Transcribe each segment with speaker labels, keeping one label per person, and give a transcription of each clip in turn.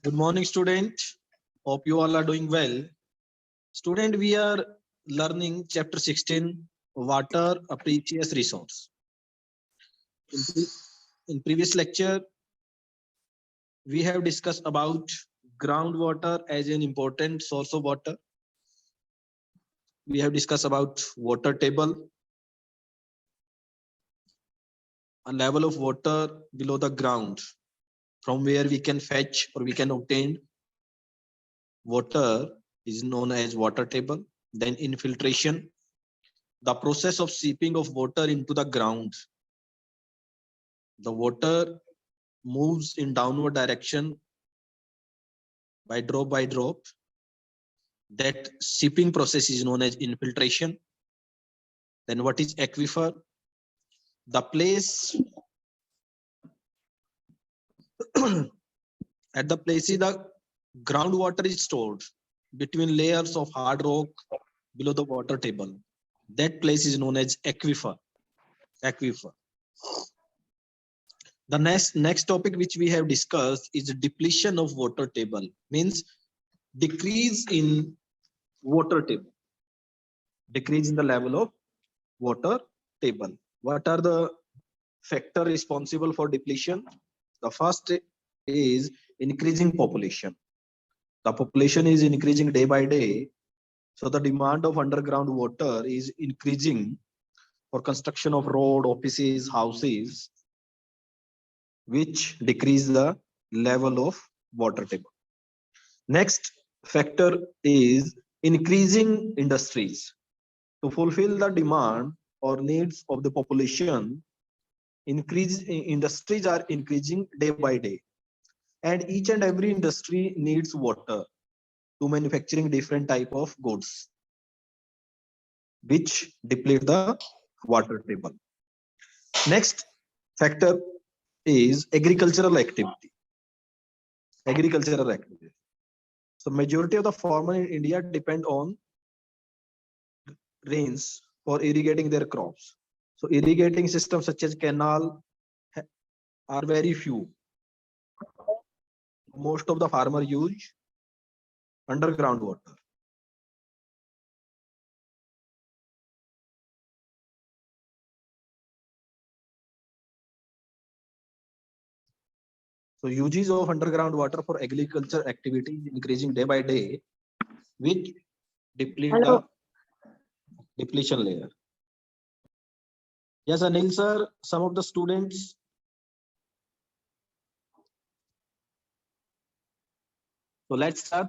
Speaker 1: Good morning, student. Hope you all are doing well. Student, we are learning chapter 16, water, a precious resource. In previous lecture, we have discussed about groundwater as an important source of water. We have discussed about water table, a level of water below the ground from where we can fetch or we can obtain water is known as water table. Then infiltration, the process of seeping of water into the ground. The water moves in downward direction by drop. That seeping process is known as infiltration. Then what is aquifer? The place at the places the groundwater is stored between layers of hard rock below the water table. That place is known as aquifer. The next topic which we have discussed is the depletion of water table, means decrease in water table, decrease in the level of water table. What are the factors responsible for depletion? The first is increasing population. The population is increasing day by day, so the demand of underground water is increasing for construction of road, offices, houses, which decrease the level of water table. Next factor is increasing industries. To fulfill the demand or needs of the population, industries are increasing day by day, and each and every industry needs water to manufacturing different type of goods, which deplete the water table. Next factor is agricultural activity. So majority of the farmers in India depend on rains for irrigating their crops. So irrigating systems such as canal are very few. Most of the farmer use underground water. So uses of underground water for agriculture activity is increasing day by day, which deplete the depletion layer. Yes, Anil sir, some of the students. So let's start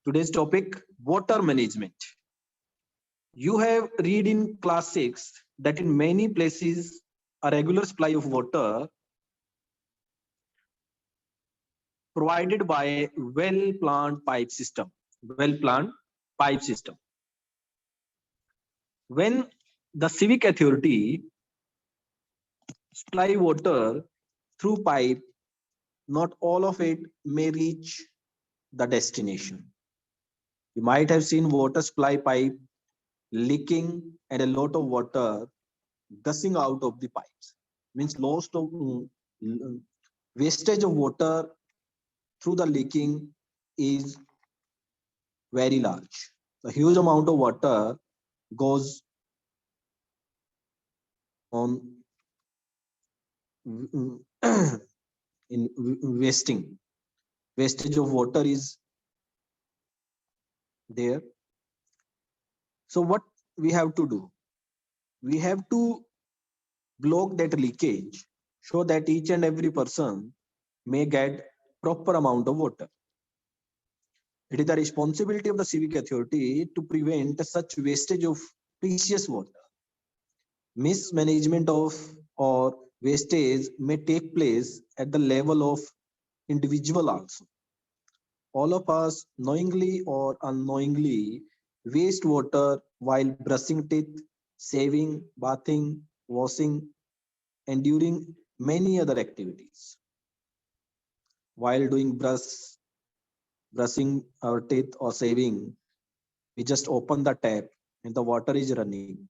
Speaker 1: today's topic, water management. You have read in class 6 that in many places a regular supply of water provided by well-planned pipe system. When the civic authority supply water through pipe, not all of it may reach the destination. You might have seen water supply pipe leaking and a lot of water gushing out of the pipes. Means loss of wastage of water through the leaking is very large. A huge amount of water goes on in wasting. Wastage of water is there. So what we have to do? We have to block that leakage so that each and every person may get proper amount of water. It is the responsibility of the civic authority to prevent such wastage of precious water. Mismanagement of or wastage may take place at the level of individual also. All of us knowingly or unknowingly waste water while brushing teeth, shaving, bathing, washing, and during many other activities. While doing brushing our teeth or shaving, we just open the tap and the water is running.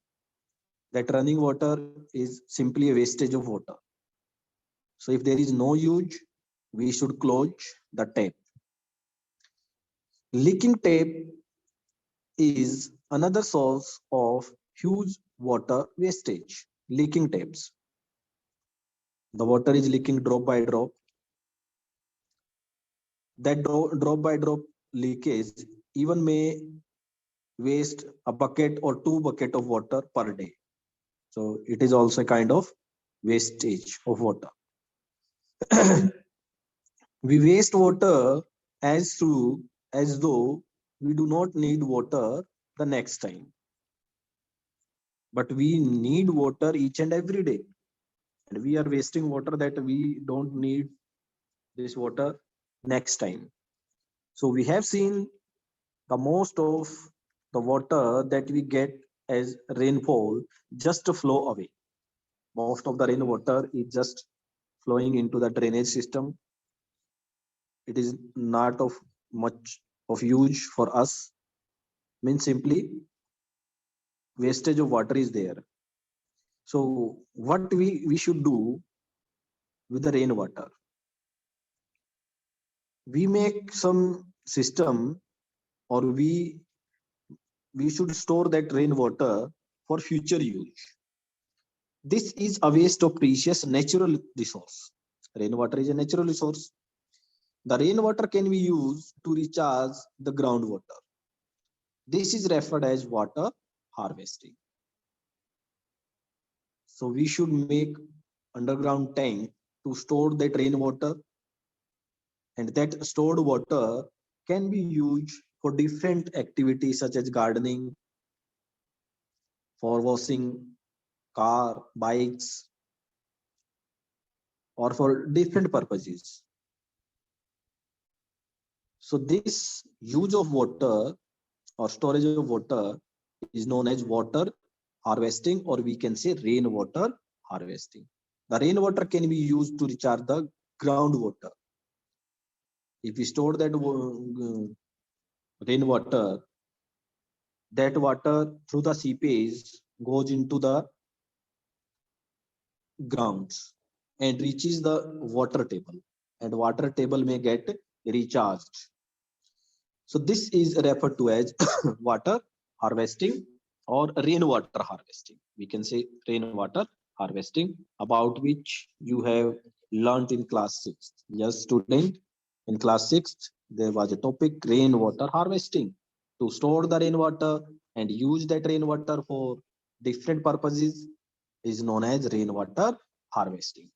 Speaker 1: That running water is simply a wastage of water. So if there is no use, we should close the tap. Leaking tape is another source of huge water wastage. Leaking tapes. The water is leaking drop by drop. That drop by drop leakage even may waste a bucket or two bucket of water per day. So it is also a kind of wastage of water. We waste water as though we do not need water the next time. But we need water each and every day. And we are wasting water that we don't need this water next time. So we have seen the most of the water that we get as rainfall just to flow away. Most of the rainwater is just flowing into the drainage system. It is not of much of use for us. Means simply wastage of water is there. So what we should do with the rainwater? We make some system, or we should store that rainwater for future use. This is a waste of precious natural resource. Rainwater is a natural resource. The rainwater can be used to recharge the groundwater. This is referred as water harvesting. So we should make underground tank to store that rainwater, and that stored water can be used for different activities such as gardening, for washing car, bikes, or for different purposes. So this use of water or storage of water is known as water harvesting, or we can say rainwater harvesting. The rainwater can be used to recharge the groundwater. If we store that rainwater, that water through the seepage goes into the grounds and reaches the water table, and water table may get recharged. So this is referred to as water harvesting or rainwater harvesting. We can say rainwater harvesting, about which you have learned in class 6. Yes, student, in class 6 there was a topic rainwater harvesting, to store the rainwater and use that rainwater for different purposes is known as rainwater harvesting.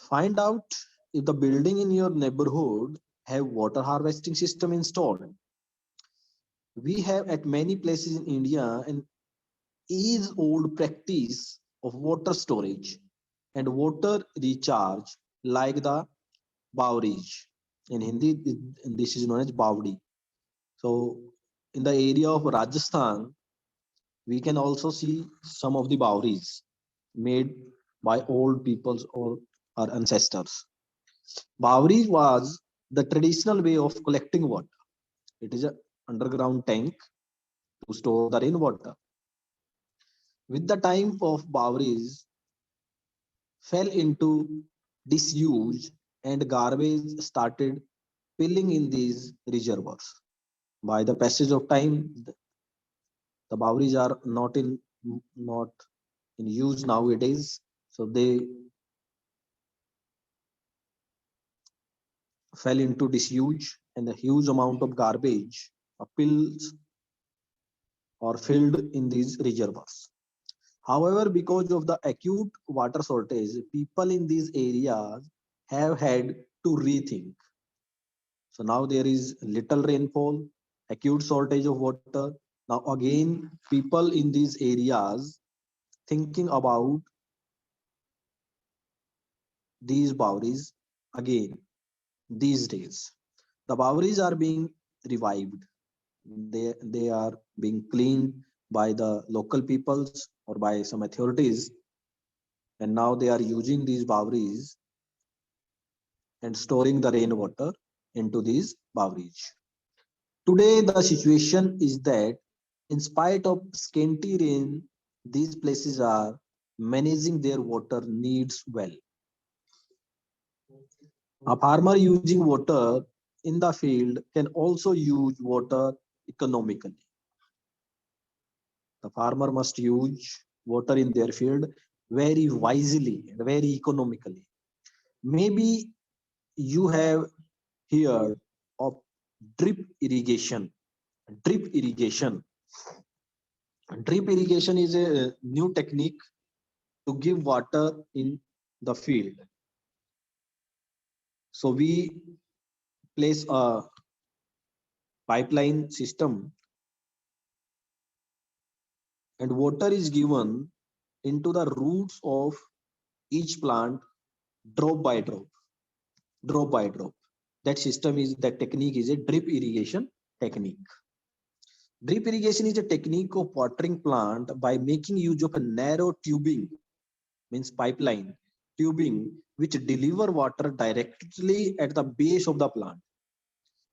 Speaker 1: Find out if the building in your neighborhood have water harvesting system installed. We have at many places in India an age old practice of water storage and water recharge, like the Bawrij. In Hindi, this is known as Bawdi. So in the area of Rajasthan, we can also see some of the Bawris made by old peoples or our ancestors. Bawri was the traditional way of collecting water. It is an underground tank to store the rainwater. With the time of Bawris fell into disuse and garbage started filling in these reservoirs. By the passage of time, the Bawris are not in use nowadays. So they fell into disuse, and a huge amount of garbage pills or filled in these reservoirs. However, because of the acute water shortage, people in these areas have had to rethink. So now there is little rainfall, acute shortage of water. Now again, people in these areas thinking about these boundaries again these days. The boundaries are being revived. They are being cleaned by the local peoples or by some authorities, and now they are using these boundaries and storing the rainwater into these boundaries. Today, the situation is that in spite of scanty rain, these places are managing their water needs well. A farmer using water in the field can also use water economically. The farmer must use water in their field very wisely and very economically. Maybe you have heard of drip irrigation. Drip irrigation. Drip irrigation is a new technique to give water in the field. So we place a pipeline system and water is given into the roots of each plant drop by drop, drop by drop. That technique is a drip irrigation technique. Drip irrigation is a technique of watering plant by making use of a narrow tubing, means pipeline tubing, which deliver water directly at the base of the plant,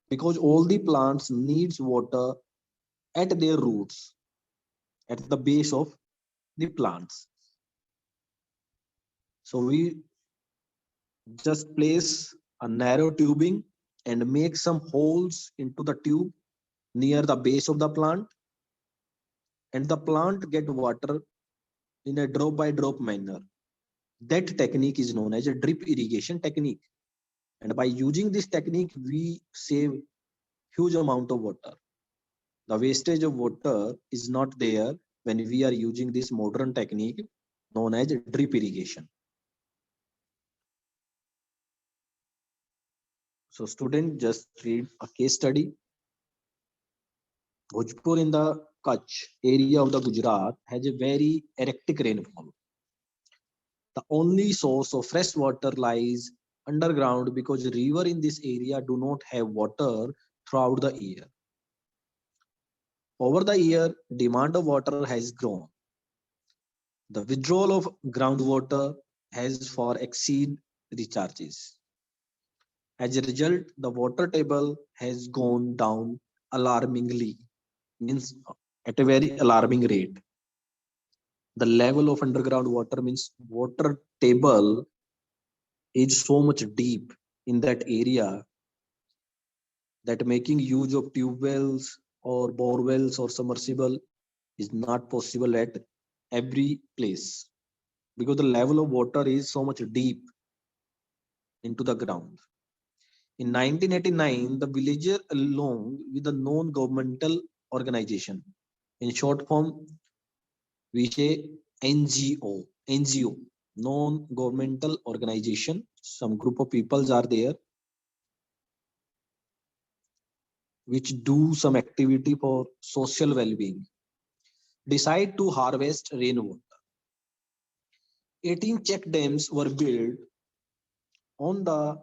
Speaker 1: because all the plants needs water at their roots, at the base of the plants. So we just place a narrow tubing and make some holes into the tube near the base of the plant, and the plant get water in a drop by drop manner. That technique is known as a drip irrigation technique. And by using this technique, we save huge amount of water. The wastage of water is not there when we are using this modern technique known as drip irrigation. So student, just read a case study. Bhojpur in the Kutch area of the Gujarat has a very erratic rainfall. The only source of fresh water lies underground because river in this area do not have water throughout the year. Over the year, demand of water has grown. The withdrawal of groundwater has far exceed recharges. As a result, the water table has gone down alarmingly, means at a very alarming rate. The level of underground water means water table is so much deep in that area that making use of tube wells or bore wells or submersible is not possible at every place, because the level of water is so much deep into the ground. In 1989, the villager, along with a non-governmental organization, in short form, we say NGO, non-governmental organization. Some group of peoples are there which do some activity for social well-being, decide to harvest rainwater. 18 check dams were built on the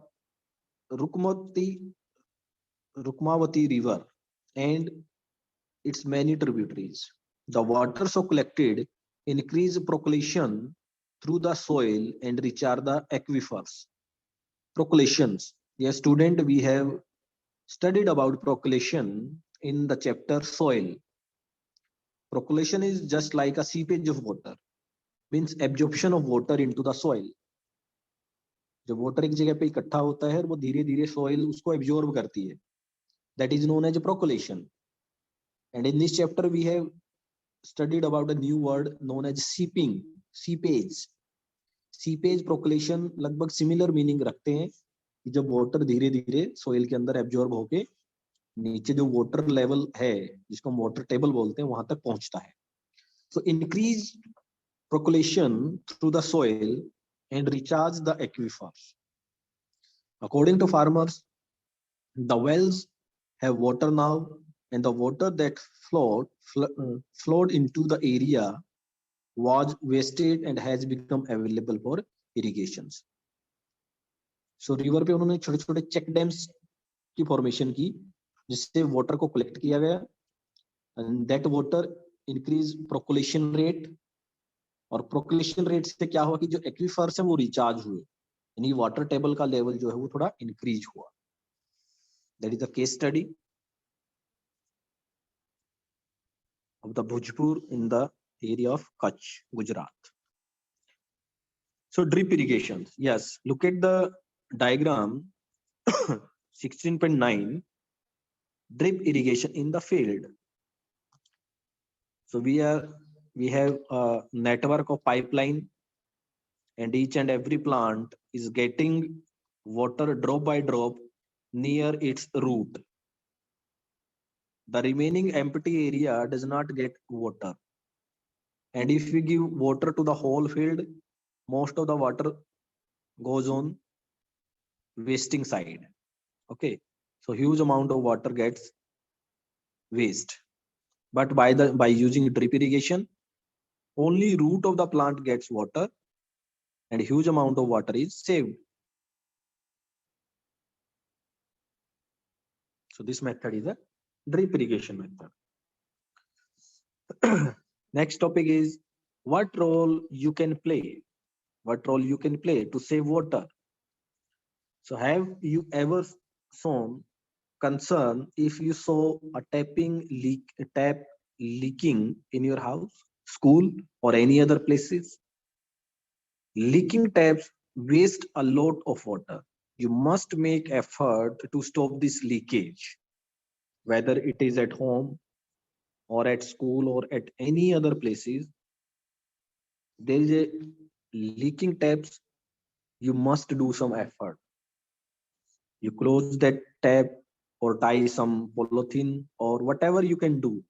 Speaker 1: Rukmati, Rukmavati River and its many tributaries. The water so collected increase percolation through the soil and recharge the aquifers. Percolations. Yes, student, we have studied about percolation in the chapter soil. Percolation is just like a seepage of water, means absorption of water into the soil. जब water एक जगह पे इकट्ठा होता है और वो धीरे धीरे सॉइल उसको एब्जॉर्ब करती है, that is known as percolation. And in this chapter we have studied about a new word known as seeping, seepage. Seepage percolation लगभग सिमिलर मीनिंग रखते हैं कि जब वाटर धीरे धीरे सॉइल के अंदर एब्जॉर्ब होके नीचे जो वाटर लेवल है जिसको हम वाटर टेबल बोलते हैं वहां तक पहुंचता है. So increase percolation through the soil and recharge the aquifers. According to farmers, the wells have water now, and the water that flowed into the area was wasted and has become available for irrigations. So river पे उन्होंने छोटे छोटे check dams की formation की जिससे water को collect किया गया, and that water increase percolation rate. और प्रोक्लेशन रेट से क्या हुआ कि जो एक्विफर्स है वो रिचार्ज हुए, यानी वाटर टेबल का लेवल जो है वो थोड़ा इंक्रीज हुआ. That is the case study of the Bhojpur in the area of Kutch, Gujarat. So drip irrigation, yes, look at the diagram. 16.9, drip irrigation in the field. So we have a network of pipeline, and each and every plant is getting water drop by drop near its root. The remaining empty area does not get water. And if we give water to the whole field, most of the water goes on wasting side. Okay, so huge amount of water gets waste. But by using drip irrigation, only root of the plant gets water, and huge amount of water is saved. So this method is a drip irrigation method. Next topic is what role you can play. What role you can play to save water. So have you ever shown concern if you saw a tap leaking in your house, school, or any other places? Leaking taps waste a lot of water. You must make effort to stop this leakage, whether it is at home or at school or at any other places. There is a leaking taps. You must do some effort. You close that tap or tie some polythene or whatever you can do.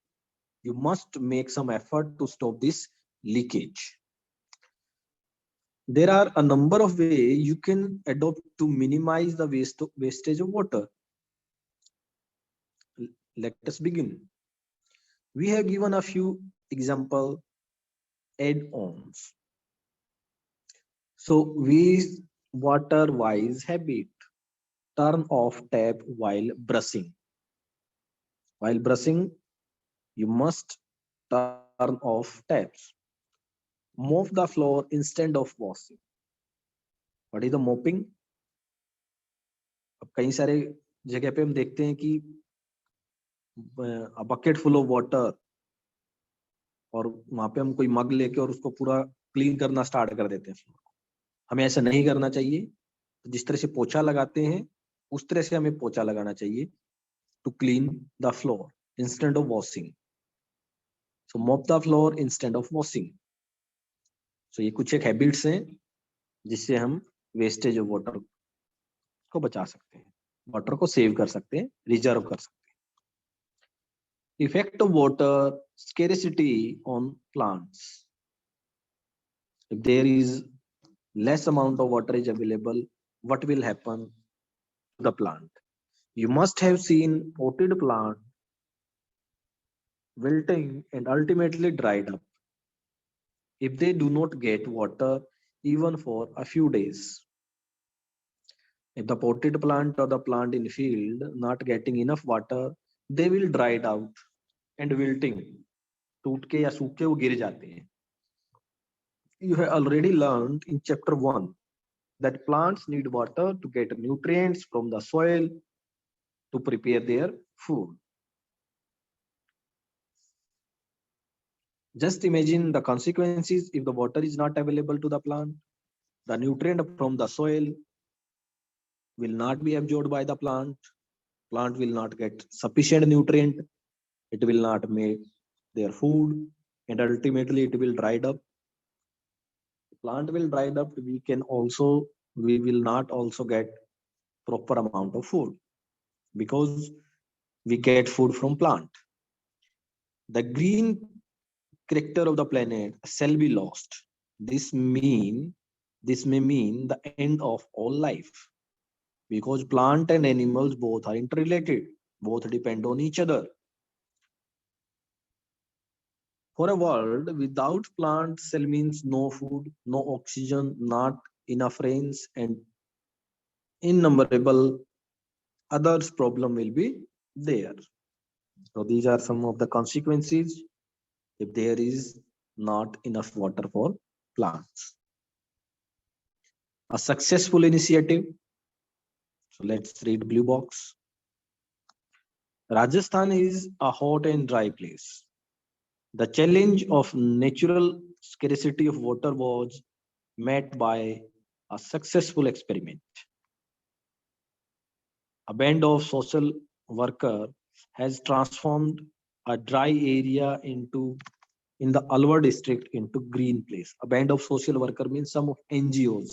Speaker 1: You must make some effort to stop this leakage. There are a number of ways you can adopt to minimize the wastage of water. Let us begin. We have given a few example add-ons. So water wise habit. Turn off tap while brushing. While brushing, you must turn off taps. Mop the floor instead of washing. What is the mopping? अब कई सारे जगह पे हम देखते हैं कि bucket full of water और वहां पे हम कोई मग लेके और उसको पूरा क्लीन करना स्टार्ट कर देते हैं फ्लोर को. हमें ऐसा नहीं करना चाहिए. जिस तरह से पोछा लगाते हैं उस तरह से हमें पोछा लगाना चाहिए to clean the floor instead of washing. So mop the floor instead of washing. So ये कुछ एक हैबिट्स हैं जिससे हम वेस्टेज ऑफ वाटर को बचा सकते हैं, वाटर को सेव कर सकते हैं, रिजर्व कर सकते हैं. Effect of water scarcity on plants. If there is less amount of water is available, what will happen to the plant? You must have seen potted plant wilting and ultimately dried up if they do not get water even for a few days. If the potted plant or the plant in field not getting enough water, they will dried out and wilting. टूट के या सूख के वो गिर जाते हैं. You have already learned in chapter 1 that plants need water to get nutrients from the soil to prepare their food. Just imagine the consequences if the water is not available to the plant. The nutrient from the soil will not be absorbed by the plant. Plant will not get sufficient nutrient. It will not make their food, and ultimately it will dried up. Plant will dried up. We will not also get proper amount of food because we get food from plant. The green character of the planet shall be lost. This may mean the end of all life because plant and animals both are interrelated, both depend on each other. For a world without plants cell means no food, no oxygen, not enough rains, and innumerable others problem will be there. So these are some of the consequences if there is not enough water for plants. A successful initiative. So let's read blue box. Rajasthan is a hot and dry place. The challenge of natural scarcity of water was met by a successful experiment. A band of social worker has transformed a dry area in the Alwar district into green place. A band of social worker means some of NGOs.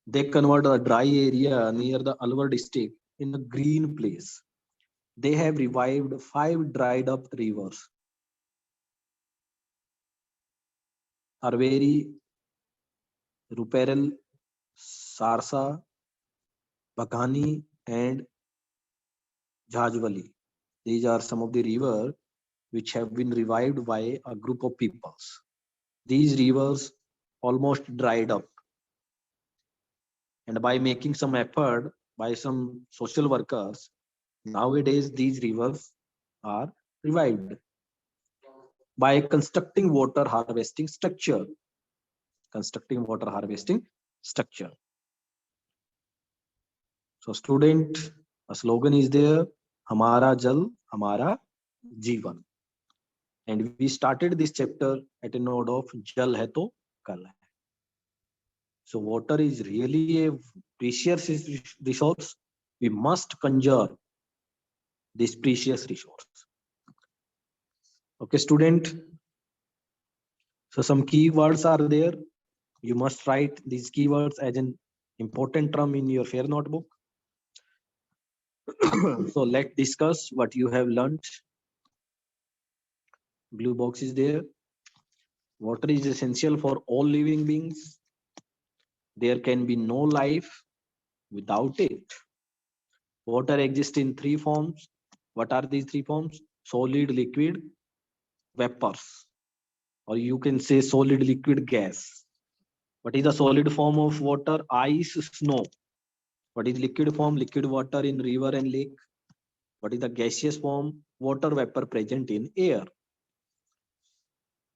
Speaker 1: They convert a dry area near the Alwar district in a green place. They have revived 5 dried up rivers. Arveri, Ruperel, Sarsa, Baghani, and Jhajwali. These are some of the rivers which have been revived by a group of peoples. These rivers almost dried up, and by making some effort by some social workers, nowadays these rivers are revived by constructing water harvesting structure. Constructing water harvesting structure. So student, a slogan is there, Hamara Jal, Hamara Jeevan. And we started this chapter at a note of Jal hai to kal hai. So water is really a precious resource. We must conserve this precious resource. Okay, student. So some keywords are there. You must write these keywords as an important term in your fair notebook. So let's discuss what you have learned. Blue box is there. Water is essential for all living beings. There can be no life without it. Water exists in 3 forms. What are these 3 forms? Solid, liquid, vapors. Or you can say solid, liquid, gas. What is the solid form of water? Ice, snow. What is liquid form? Liquid water in river and lake. What is the gaseous form? Water vapor present in air.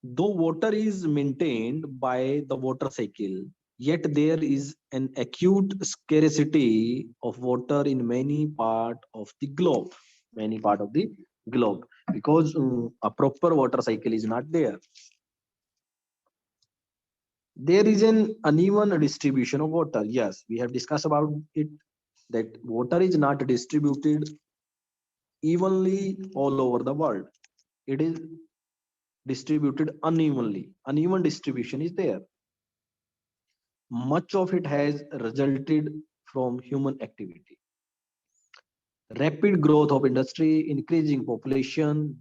Speaker 1: Though water is maintained by the water cycle, yet there is an acute scarcity of water in many parts of the globe. Many part of the globe, because a proper water cycle is not there. There is an uneven distribution of water. Yes, we have discussed about it, that water is not distributed evenly all over the world. It is distributed unevenly. Uneven distribution is there. Much of it has resulted from human activity. Rapid growth of industry, increasing population,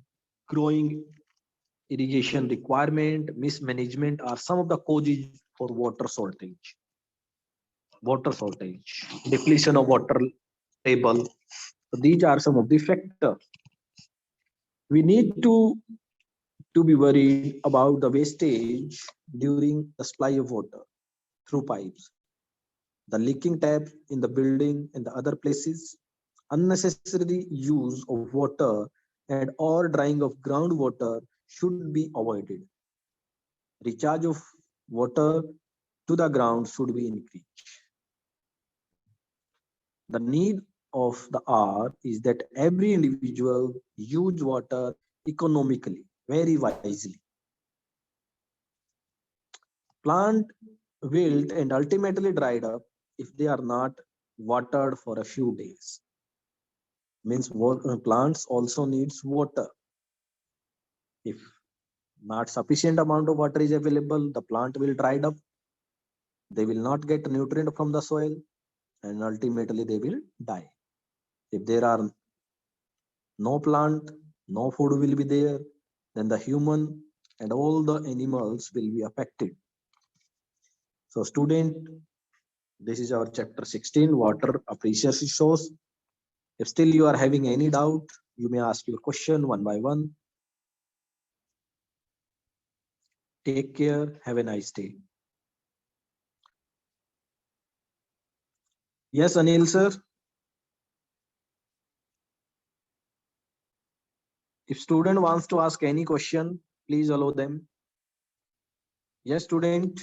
Speaker 1: growing irrigation requirement, mismanagement are some of the causes for water shortage. Water shortage, depletion of water table. So these are some of the factors. We need to be worried about the wastage during the supply of water through pipes, the leaking tap in the building and the other places, unnecessary use of water and or drying of groundwater should be avoided. Recharge of water to the ground should be increased. The need of the hour is that every individual use water economically, very wisely. Plant wilt and ultimately dried up if they are not watered for a few days. Means plants also needs water. If not sufficient amount of water is available, the plant will dried up. They will not get nutrient from the soil, and ultimately they will die. If there are no plant, no food will be there, then the human and all the animals will be affected. So student, this is our chapter 16, water, a precious resource. If still you are having any doubt, you may ask your question one by one. Take care. Have a nice day. Yes, Anil sir. If student wants to ask any question, please allow them. Yes, student.